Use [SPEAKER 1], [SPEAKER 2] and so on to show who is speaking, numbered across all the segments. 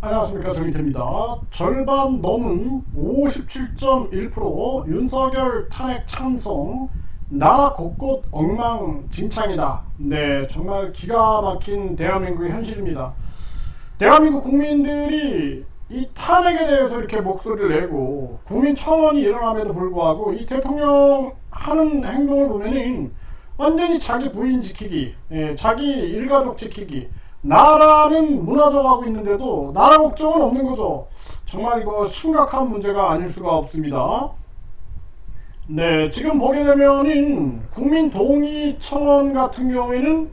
[SPEAKER 1] 안녕하십니까, 정의태입니다. 절반 넘은 57.1% 윤석열 탄핵 찬성, 나라 곳곳 엉망진창이다. 네, 정말 기가 막힌 대한민국의 현실입니다. 대한민국 국민들이 이 탄핵에 대해서 이렇게 목소리를 내고 국민 청원이 일어남에도 불구하고 이 대통령 하는 행동을 보면은 완전히 자기 부인 지키기, 자기 일가족 지키기, 나라는 무너져가고 있는데도 나라 걱정은 없는 거죠. 정말 이거 심각한 문제가 아닐 수가 없습니다. 네, 지금 보게 되면은 국민 동의 청원 같은 경우에는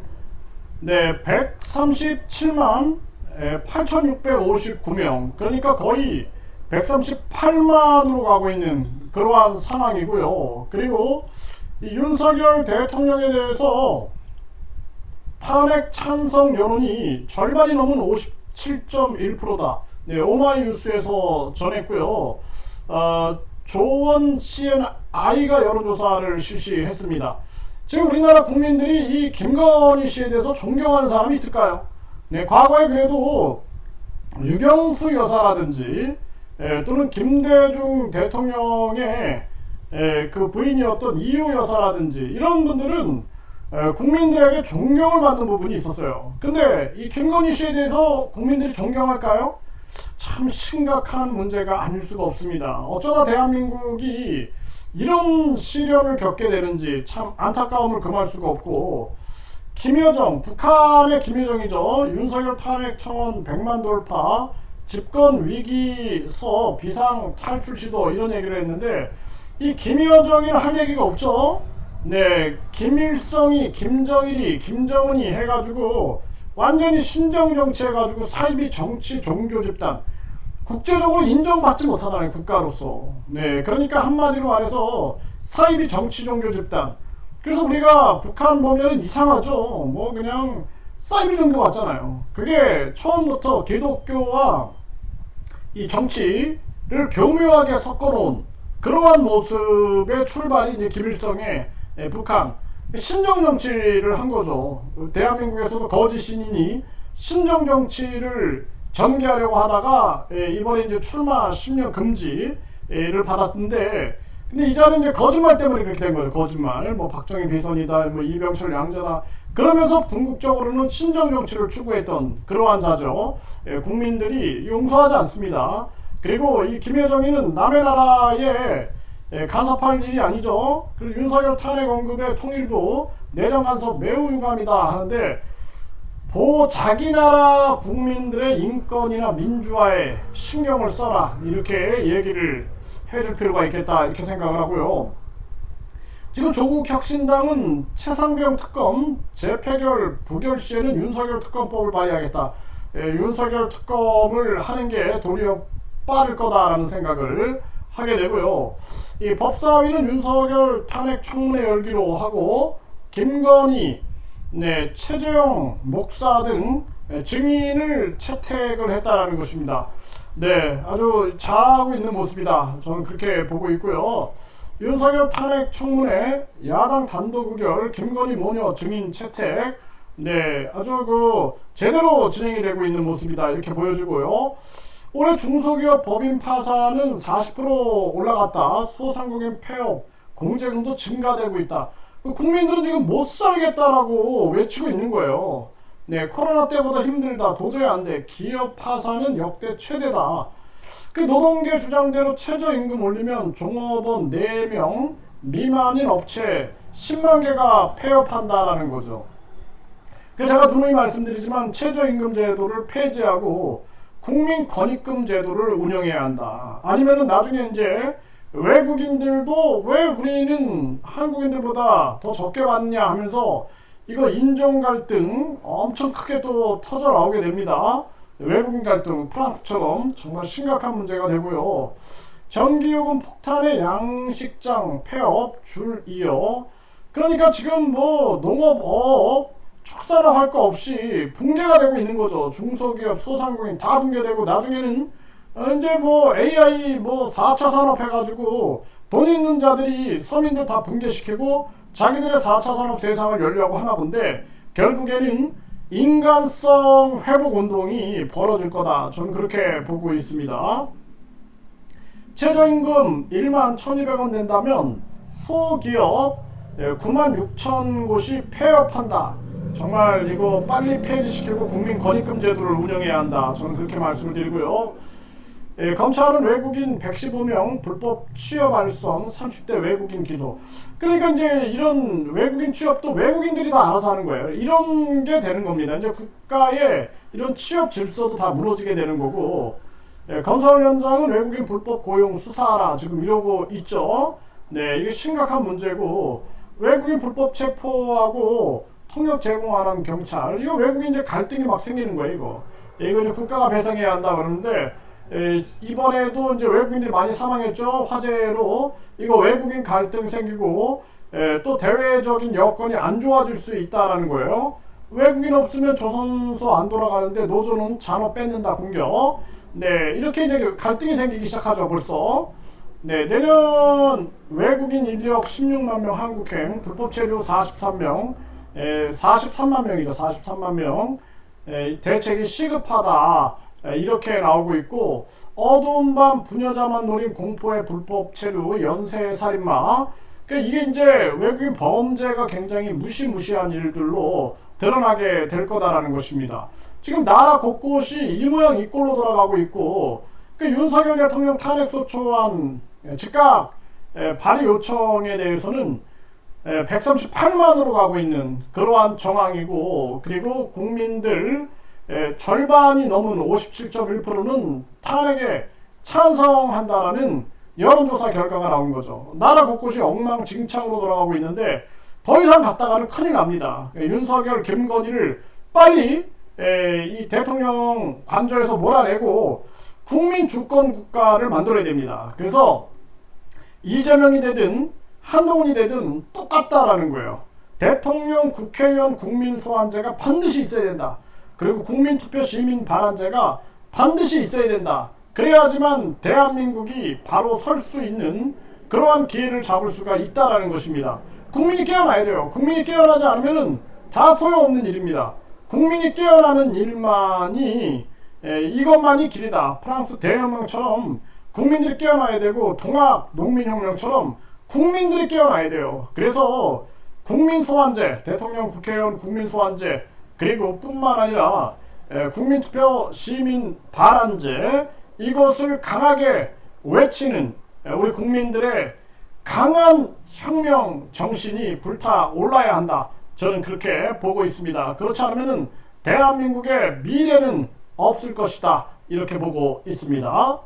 [SPEAKER 1] 네, 137만 8,659명, 그러니까 거의 138만으로 가고 있는 그러한 상황이고요. 그리고 이 윤석열 대통령에 대해서 탄핵 찬성 여론이 절반이 넘은 57.1%다. 네, 오마이뉴스에서 전했고요. 조원 CNI가 여론조사를 실시했습니다. 지금 우리나라 국민들이 이 김건희 씨에 대해서 존경하는 사람이 있을까요? 네, 과거에 그래도 유경수 여사라든지 또는 김대중 대통령의 그 부인이었던 이유 여사라든지 이런 분들은 국민들에게 존경을 받는 부분이 있었어요. 근데 이 김건희 씨에 대해서 국민들이 존경할까요? 참 심각한 문제가 아닐 수가 없습니다. 어쩌다 대한민국이 이런 시련을 겪게 되는지 참 안타까움을 금할 수가 없고, 김여정, 북한의 김여정이죠. 윤석열 탄핵 청원 100만 돌파, 집권 위기서 비상 탈출 시도, 이런 얘기를 했는데 이 김여정이는 할 얘기가 없죠. 네, 김일성이, 김정일이, 김정은이 해가지고 완전히 신정정치 해가지고 사이비 정치 종교 집단, 국제적으로 인정받지 못하잖아요, 국가로서. 네, 그러니까 한마디로 말해서 사이비 정치 종교 집단. 그래서 우리가 북한 보면 이상하죠. 뭐 그냥 사이비 종교 같잖아요. 그게 처음부터 기독교와 이 정치를 교묘하게 섞어놓은 그러한 모습의 출발이 이제 김일성의 북한 신정 정치를 한 거죠. 대한민국에서도 거짓 신인이 신정 정치를 전개하려고 하다가 이번에 이제 출마 10년 금지를 받았는데, 근데 이 자는 이제 거짓말 때문에 그렇게 된 거죠. 거짓말. 뭐 박정희 비선이다, 뭐 이병철 양자다. 그러면서 궁극적으로는 신정 정치를 추구했던 그러한 자죠. 국민들이 용서하지 않습니다. 그리고 이 김여정이는 남의 나라에 간섭할 일이 아니죠. 그리고 윤석열 탄핵 언급의 통일부 내정 간섭 매우 유감이다 하는데, 자기 나라 국민들의 인권이나 민주화에 신경을 써라, 이렇게 얘기를 해줄 필요가 있겠다, 이렇게 생각을 하고요. 지금 조국혁신당은 최상병 특검 재패결 부결 시에는 윤석열 특검법을 발의하겠다. 윤석열 특검을 하는 게 도리어 빠를 거다라는 생각을 하게 되고요. 이 법사위는 윤석열 탄핵 청문회 열기로 하고, 김건희, 네, 최재형 목사 등 증인을 채택을 했다라는 것입니다. 네, 아주 잘하고 있는 모습이다, 저는 그렇게 보고 있고요. 윤석열 탄핵 청문회 야당 단독 의결, 김건희 모녀 증인 채택, 네, 아주 제대로 진행이 되고 있는 모습이다, 이렇게 보여지고요. 올해 중소기업 법인 파산은 40% 올라갔다. 소상공인 폐업, 공제금도 증가되고 있다. 국민들은 지금 못 살겠다라고 외치고 있는 거예요. 네, 코로나 때보다 힘들다, 도저히 안 돼, 기업 파산은 역대 최대다. 그 노동계 주장대로 최저임금 올리면 종업원 4명 미만인 업체 10만 개가 폐업한다라는 거죠. 제가 분명히 말씀드리지만 최저임금 제도를 폐지하고 국민권익금 제도를 운영해야 한다. 아니면은 나중에 이제 외국인들도 왜 우리는 한국인들보다 더 적게 받느냐 하면서 이거 인종 갈등 엄청 크게 또 터져 나오게 됩니다. 외국인 갈등, 프랑스처럼 정말 심각한 문제가 되고요. 전기요금 폭탄에 양식장 폐업 줄 이어. 그러니까 지금 뭐 농업업, 축산업 할 거 없이 붕괴가 되고 있는 거죠. 중소기업, 소상공인 다 붕괴되고, 나중에는 이제 뭐 AI 뭐 4차 산업 해가지고 돈 있는 자들이 서민들 다 붕괴시키고 자기들의 4차 산업 세상을 열려고 하나 본데, 결국에는 인간성 회복 운동이 벌어질 거다. 저는 그렇게 보고 있습니다. 최저임금 1만 1,200원 낸다면 소기업 9만 6천 곳이 폐업한다. 정말 이거 빨리 폐지시키고 국민권익금 제도를 운영해야 한다. 저는 그렇게 말씀을 드리고요. 검찰은 외국인 115명 불법 취업 알선 30대 외국인 기소. 그러니까 이제 이런 외국인 취업도 외국인들이 다 알아서 하는 거예요. 이런 게 되는 겁니다. 이제 국가의 이런 취업 질서도 다 무너지게 되는 거고, 검사위원장은 외국인 불법 고용 수사하라 지금 이러고 있죠. 네, 이게 심각한 문제고, 외국인 불법 체포하고 통역 제공하는 경찰, 이거 외국인 이제 갈등이 막 생기는 거예요. 이거 이제 국가가 배상해야 한다 그러는데, 이번에도 이제 외국인들이 많이 사망했죠. 화재로. 이거 외국인 갈등 생기고, 또 대외적인 여건이 안 좋아질 수 있다라는 거예요. 외국인 없으면 조선소 안 돌아가는데 노조는 잔업 뺏는다 공격. 네, 이렇게 이제 갈등이 생기기 시작하죠 벌써. 네, 내년 외국인 인력 16만 명 한국행, 불법 체류 43명, 43만 명이죠. 43만 명. 대책이 시급하다. 이렇게 나오고 있고, 어두운 밤 부녀자만 노린 공포의 불법 체류, 연쇄 살인마. 그러니까 이게 이제 외국인 범죄가 굉장히 무시무시한 일들로 드러나게 될 거다라는 것입니다. 지금 나라 곳곳이 이 모양 이 꼴로 돌아가고 있고, 윤석열 대통령 탄핵소추안 즉각 발의 요청에 대해서는 138만으로 가고 있는 그러한 정황이고, 그리고 국민들 절반이 넘은 57.1%는 탄핵에 찬성한다라는 여론조사 결과가 나온 거죠. 나라 곳곳이 엉망진창으로 돌아가고 있는데 더 이상 갔다가는 큰일 납니다. 윤석열, 김건희를 빨리 이 대통령 관저에서 몰아내고 국민 주권 국가를 만들어야 됩니다. 그래서 이재명이 되든 한동훈이 되든 똑같다라는 거예요. 대통령, 국회의원, 국민 소환제가 반드시 있어야 된다. 그리고 국민투표 시민 발안제가 반드시 있어야 된다. 그래야지만 대한민국이 바로 설 수 있는 그러한 기회를 잡을 수가 있다라는 것입니다. 국민이 깨어나야 돼요. 국민이 깨어나지 않으면 다 소용없는 일입니다. 국민이 깨어나는 일만이 이것만이 길이다. 프랑스 대혁명처럼 국민들이 깨어나야 되고, 동학 농민혁명처럼 국민들이 깨어나야 돼요. 그래서 국민소환제, 대통령, 국회의원 국민소환제, 그리고 뿐만 아니라 국민투표 시민 발안제, 이것을 강하게 외치는 우리 국민들의 강한 혁명 정신이 불타올라야 한다. 저는 그렇게 보고 있습니다. 그렇지 않으면 대한민국의 미래는 없을 것이다. 이렇게 보고 있습니다.